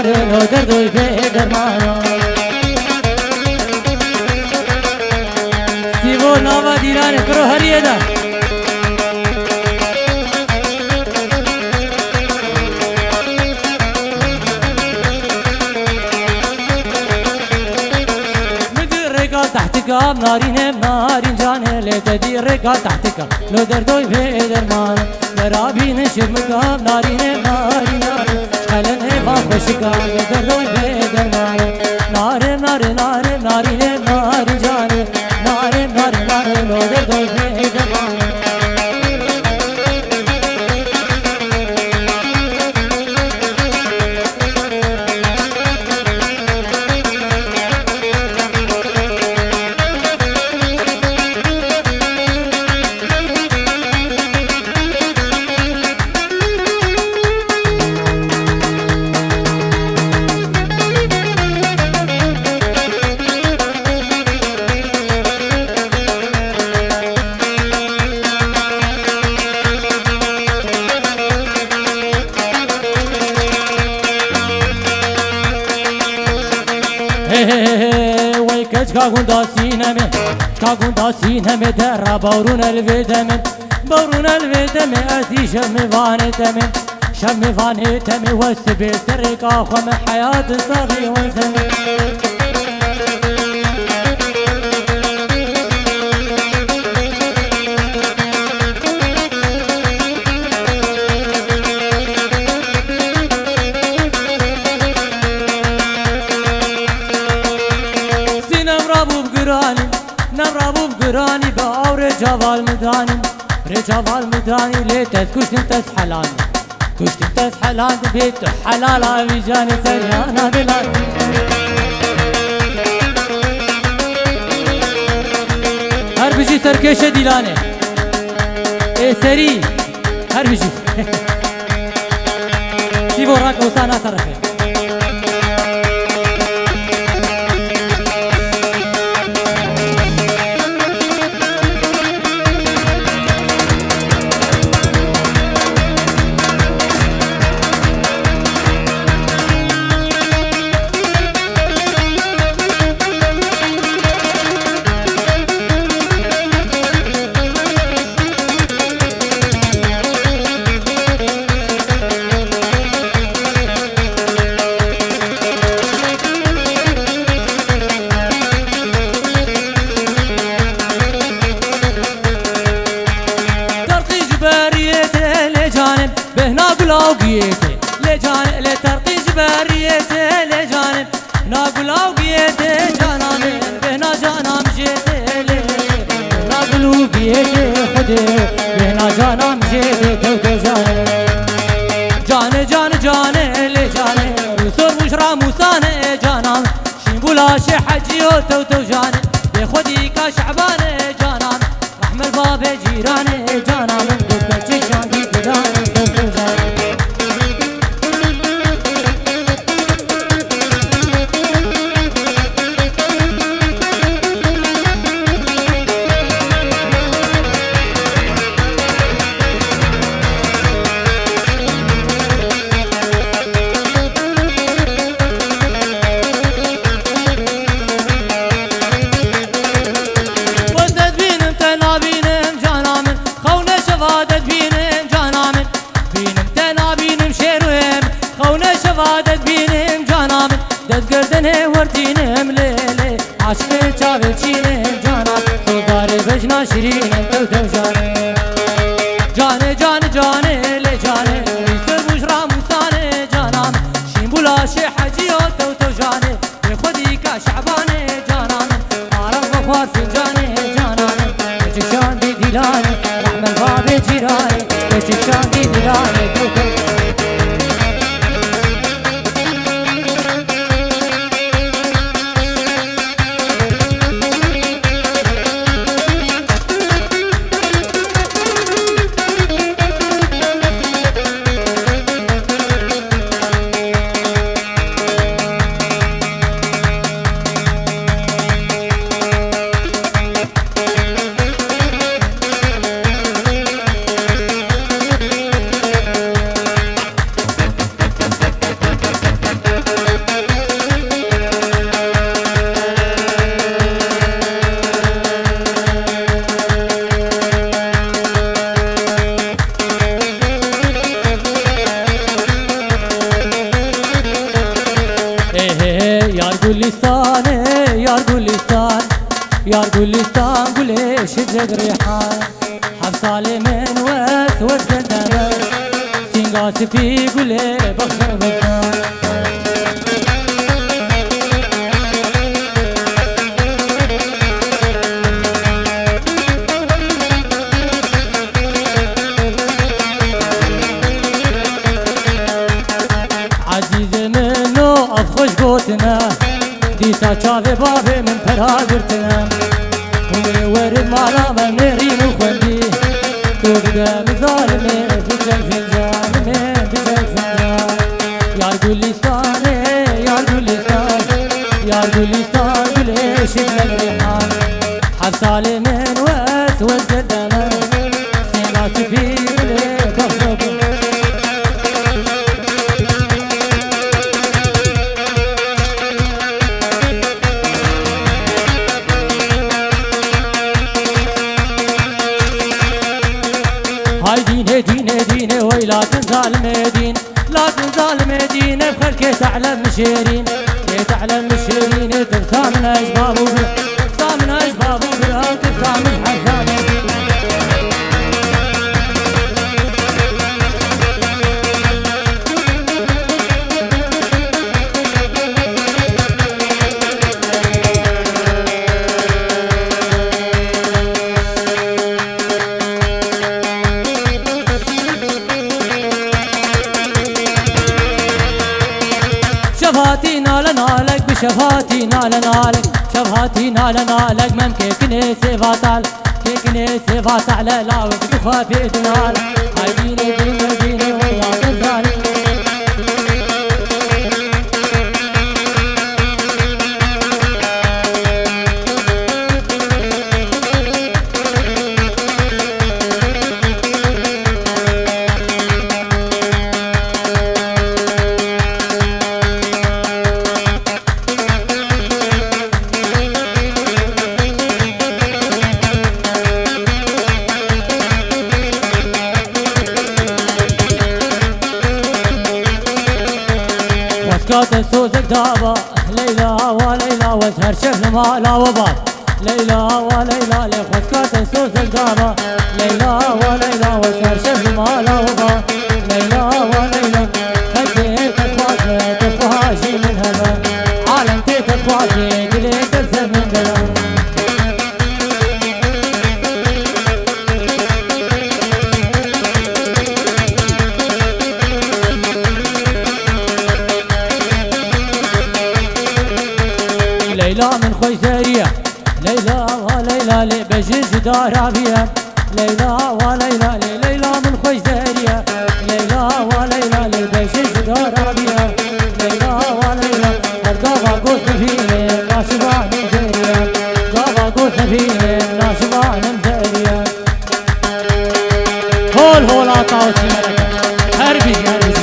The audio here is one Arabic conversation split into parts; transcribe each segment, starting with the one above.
نارن و دردوی به درمان سیبو ناوا دیران کرو هریه دا تحت قام نارين نارين جانه لتدي رقا تحت قام لو دردوي بيدرمان مرابي نشر مقام نارين نارين خلن هفا خوش قام لو دردوي بيدرمان نارين نارين نارين نارين نارين جانه نارين نارين نارين لو دردوي بيدرمان كاغون داسينمن كاغون داسينمن درا بورون الفيتامين بورون الفيتامين أتي شم فانتمن شم فانتمن والسبيل ترك أخو من حياة صغير وزمن نرابو بقراني باور جوال مداني رجوال مداني ليتس كشتم تس حلال كشتم تس حلال بيت حلال عويجاني سريانا بلال هر بجي سركشة ديلاني اي سري هر بجي سيبو راك وسانا صرفه لاوقيته لجانب لترقي جباريته لجانب ناقلاوقيته جانب بهنا جانم جيته ناقلوقيته خده بهنا جانم جيته تو جانب جان جان جان لجانب يوسف وشرا موسانه جانم شنبولا شحجيو تو جانب بخدي كشعبانه جانم رحم الباب جيرانه جانم دكتش شاندي بدانه تو جانب دزگردنه وردینم لیلی عشق چاول چینم جانا سوزار بجنا شیرینم تو جانه جانه جانه جانه لی جانه ریس بوشرا موسانه جانم شیمبولا شحجیو تو جانه به خودی که شعبانه جانم عرق بخوار فنجانه جانم بچشان دی دیلانه رحم الباب جیرانه بچشان دی دیلانه تو گلستان یار گلستان یار گلستان گل شد ریحان هر سال من وس دنم سینگاس فی گل بخشم بخشم عزیز منو از خوش گوتنه دیسا چاوه بابه من پرا گرتنم اونی ورد مالا من نرین و خوندی تو بدم ظالمه بجل فنجان من بجل فنجان یار گلستانه یار گلستان یار گلستان گله شکل ریحان هر سال من وس گردنم سینگاس فی گله بخشو هاي دينه دينه دينه وي لا تنزال مدين لا تنزال مدينة بخلك تعلم مشيرين تعلم مشيرين ترسى من أجباب ترسى من أجباب ترسى من حسانة شفاتي نال نالك بشفاتي نال نالك شفاتي نال نالك من كيكني سيفاتال كيكني سيفاتال لا وقت خافي دنال هاي ديني ديني ديني والله تنزال وسكات سوزك دابا ليلى وليلى وسهر شفل مالا وباب ليلى وليلى ليك وسكات سوزك دابا ليلى وليلى وسهر شفل مالا وباب ليلى وليلى خليك تخواتي تفهاجي من هذا عالم تيك تخواتي قليك ترسل من قلم ليلى من خوش دارية ليلى وليلى لي بجيج دار بيا ليلى وليلى ليلى من خوش دارية ليلى وليلى لي بجيج دار بيا ليلى وليلى قابا قوس فيه ناشبان مزارية قابا قوس فيه ناشبان مزارية هول هول عطاوسي ملكة هربي هربي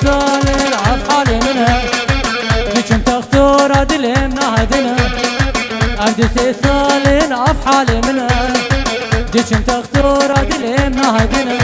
سالين عف حالي منها بيشم تختور عدلهم نهدنا عبد سالين عف حالي منها بيشم تختور عدلهم نهدنا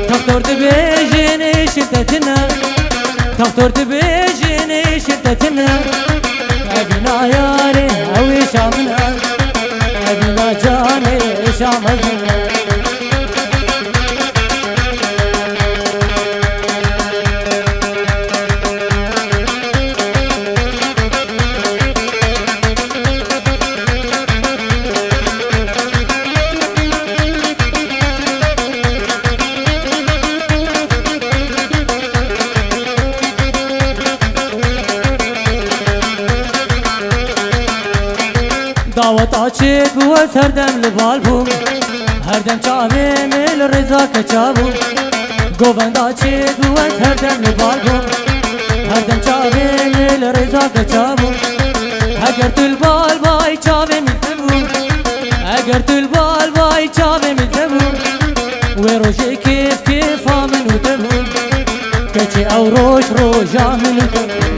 تختور تبيجيني شدتنا تختور تبيجيني شدتنا أبينا ياري أوي شامنا أبينا جاني شامنا دعوت عاشق بود هر دم لبال بوم هر دم چاوه میل رضا کچابو گووندا چید بود هر دم لبال بو هر دم چاوی میل رضا کچابو اگر تو البال بای چاوی میتبو اگر تو البال بای چاوی میتبو و روشی کیف کیفا منو تبو کچی او روش روشا منو تبو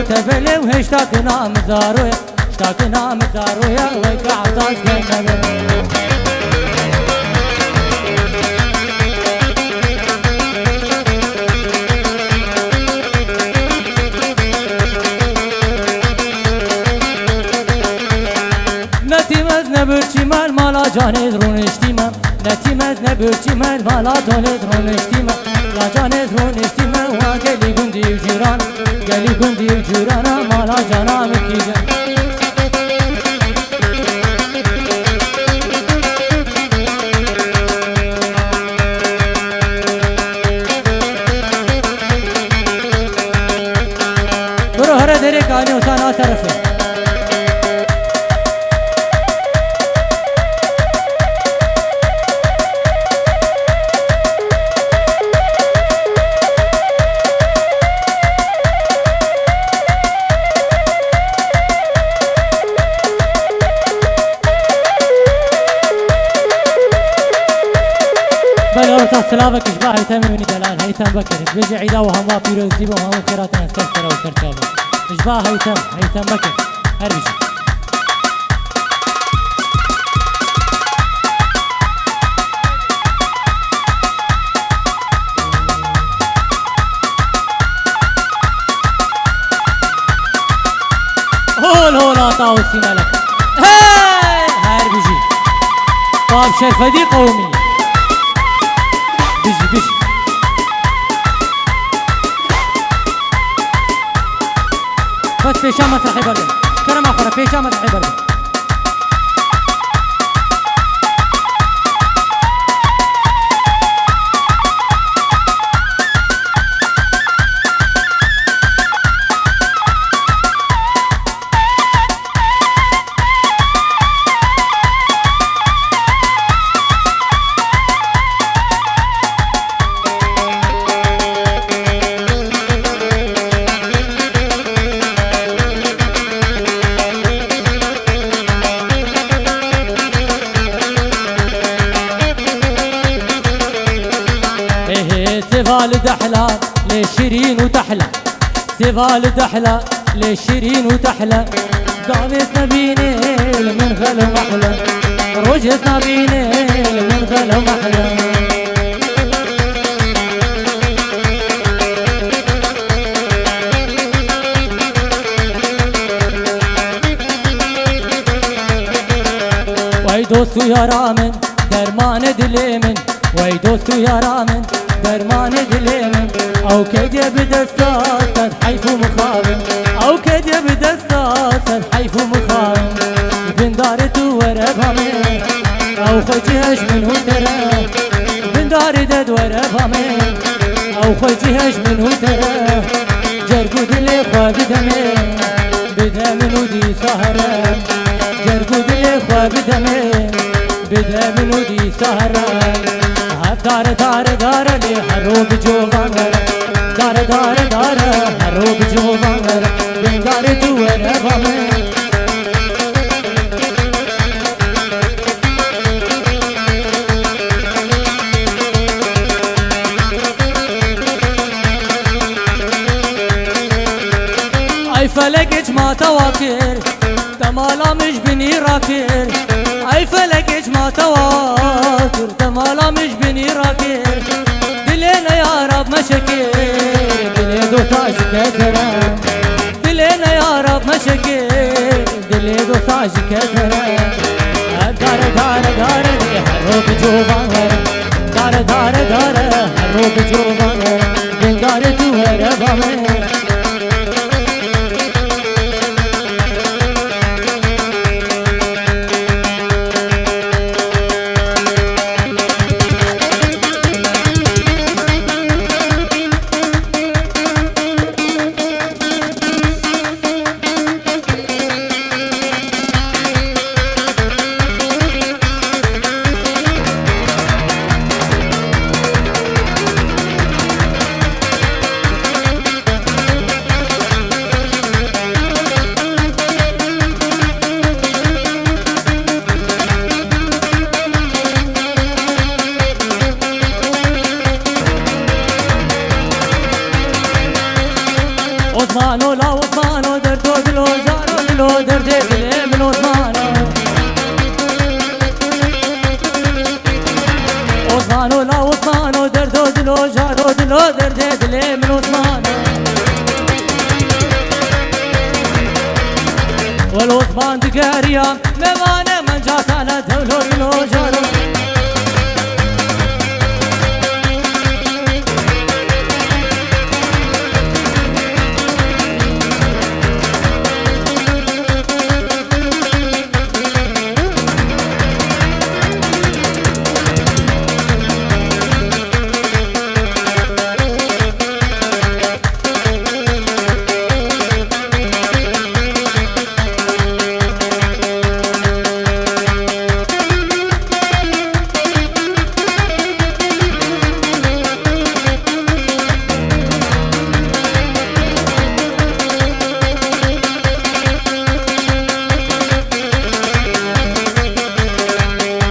تبلي وهشتاقنا مزارويا اشتاقنا مزارويا ويك عطاس كنبل نتي مزن برچي مال مالا جاني درونشتي ما نتي مزن برچي مال مالا جاني درونشتي ما لا جاني درونشتي ما وقالي گندي وجيران قالي گندي وجيرانا مالا جانا مكيجا برو هره دره كاني وسانا طرفه سلامك اشباه هيثم من دلال هيثم بكر بيجي عيدا وهم وابيرو زيبو وهم خيراتنا استغفر وكرتابه اشباه هيثم بكر هربشي هول طاو السيما لك هاي هربشي طاب شرفدي قومي بيجي بس بيشام مسرحي بردن كرم آخره بيشام مسرحي بردن سيفال دحلة لشيرين وتحلى سيفال دحلة لشيرين وتحلى قابتنا بينيل من غلو محلى رجتنا بينيل من غلو محلى واي دوستو يا رامن درمان دليمن واي دوستو يا رامن درمان دليمن او كدي بدستات حيف مخاون او كدي بدستات حيف مخاون بن دارتو وربامي او خجيش منه ترى بن دار دد وربامي او خجيش منه ترى جرقو دلي خواب دمي بدمن ودي سهرة جرقو دلي خواب دمي بدمن ودي سهرة دار دار دار لي حروب جوانر دار دار دار حروب جوانر بين دار دوار بامه اي فلك ما تواكر تمالا مش بني راكر اي فلك ما تواكر تمالا مش بني راكر دلينا يا رب مشكل دلي دوتا ساج كثرة دلنا يا رب مشكل دل دو ساج كثرة دار دار دار هروب جوان دار دار دار هروب جوان دار تو هربامه عثمانو لا عثمانو دردو دلو جارو دلو درد دل من عثمانو عثمانو لا عثمانو دردو دلو جارو دلو درد دل من عثمانو والعثمان دقاريا ممانه من جات على دلو دلو جارو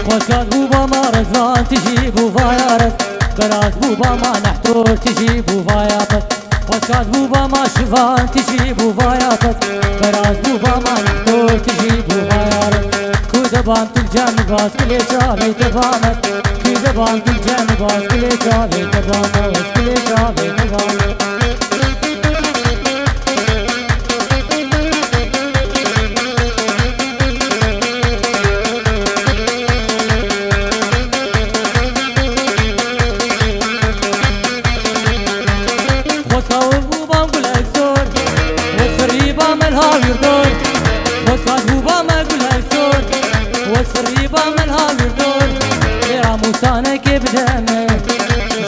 خوشات بوبا ما رزوان تجيبو فايارس براس بوبا ما نحتور تجيبو فايابس خوشات بوبا ما شفان تجيبو فايابس براس بوبا ما نحتور تجيبو فايارس كودبان تلجان باس كلي شابي تفامس كودبان تلجان باس كلي شابي تفامس كلي شابي تفامس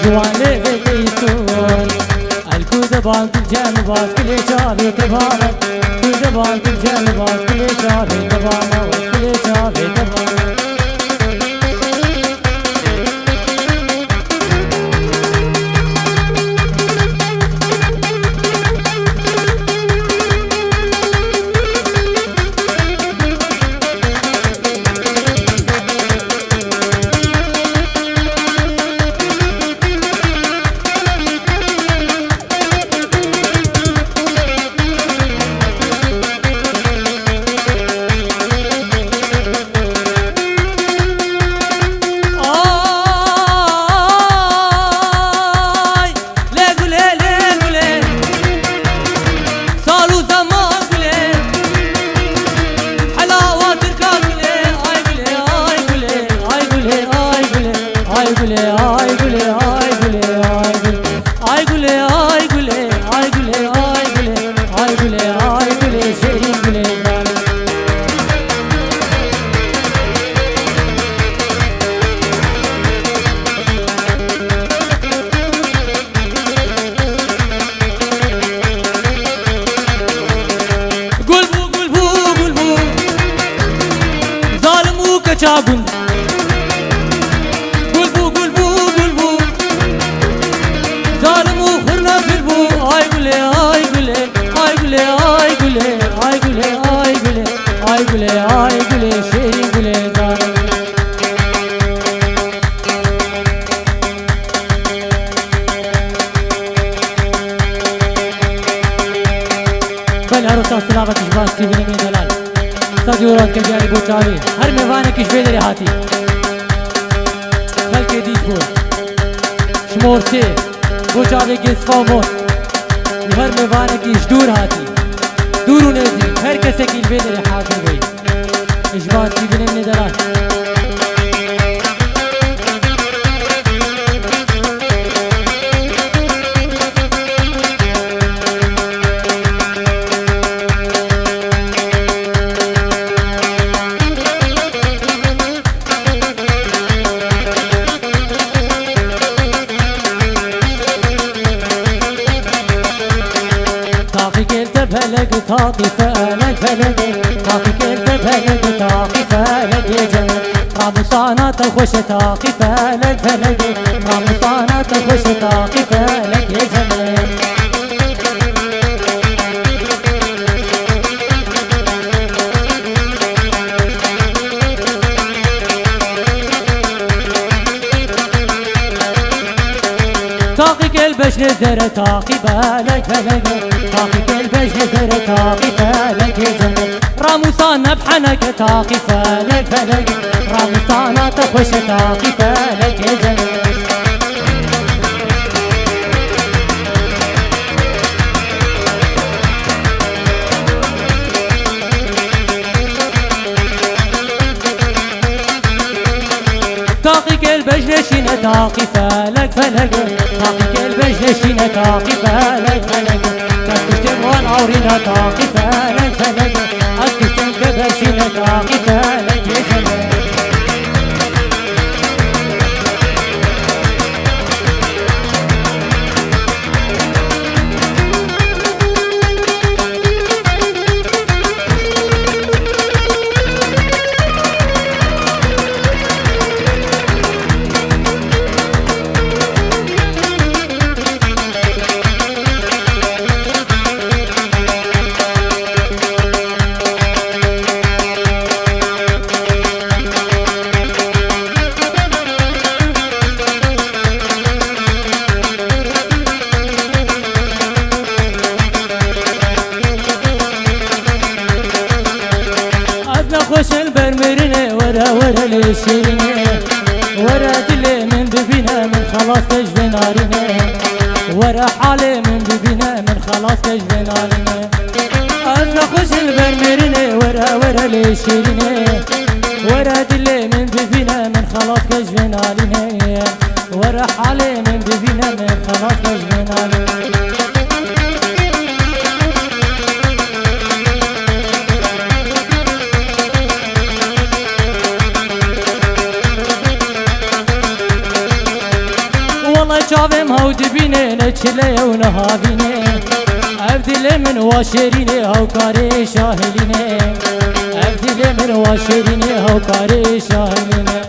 جوان لبيت يسون الكودبان تلجان باس كلي شابي تفامس كودبان تلجان باس كلي شابي تفامس كلي شابي تفامس Çabun Gulbu gulbu gulbu Zalimu hırna filbu Ay güle ay güle Ay güle ay güle Ay güle ay güle Ay güle ay güle Şehrin güle zalim بل هروسا سلاوت اجباس تیوی نمی دلال سادیورات که جاری بوچاوی هر میوانه کش بیدری هاتی بلکه دید بود شمور سی بوچاوی گیسفا موت وهر میوانکیش دور هاتی دور و نزدیک هر کسی که الوی داری حاضر بی اجباس ببینیم ندارد فلك طاقي فلك طاقي كنت فلك طاقي فلك جمل راموسانا تخوش طاقي فلك راموسانا تخوش طاقي فلك جمل طاقي كلبش نزر طاقي بالك فلك طاقي كلبش نزر طاقي فلك جمل راموسانا بحنك طاقي فلك راموسانا تخوش طاقي فلك جمل طاقي كلبش نشينه طاقي فلك طاقي كلبش نشينه طاقي فلك تكتم والعورينه طاقي فلك أكتم كبشينه طاقي فلك يا جمال خوش البرمرنه ورا للشيرينه ورا دلي من دبينا من خلاص كجب نارينه ورا حالي من دبينا من خلاص كجب نارينه أزنا خوش البرمرنه ورا للشيرينه ورا دلي من دبينا من خلاص كجب نارينه ورا حالي من دبينا من خلاص كجب نارينه والله شافم هاو دبينه نچله و نهابينه افدل من واشرينه هاو كاري شاهلينه افدل من واشرينه هاو كاري شاهلينه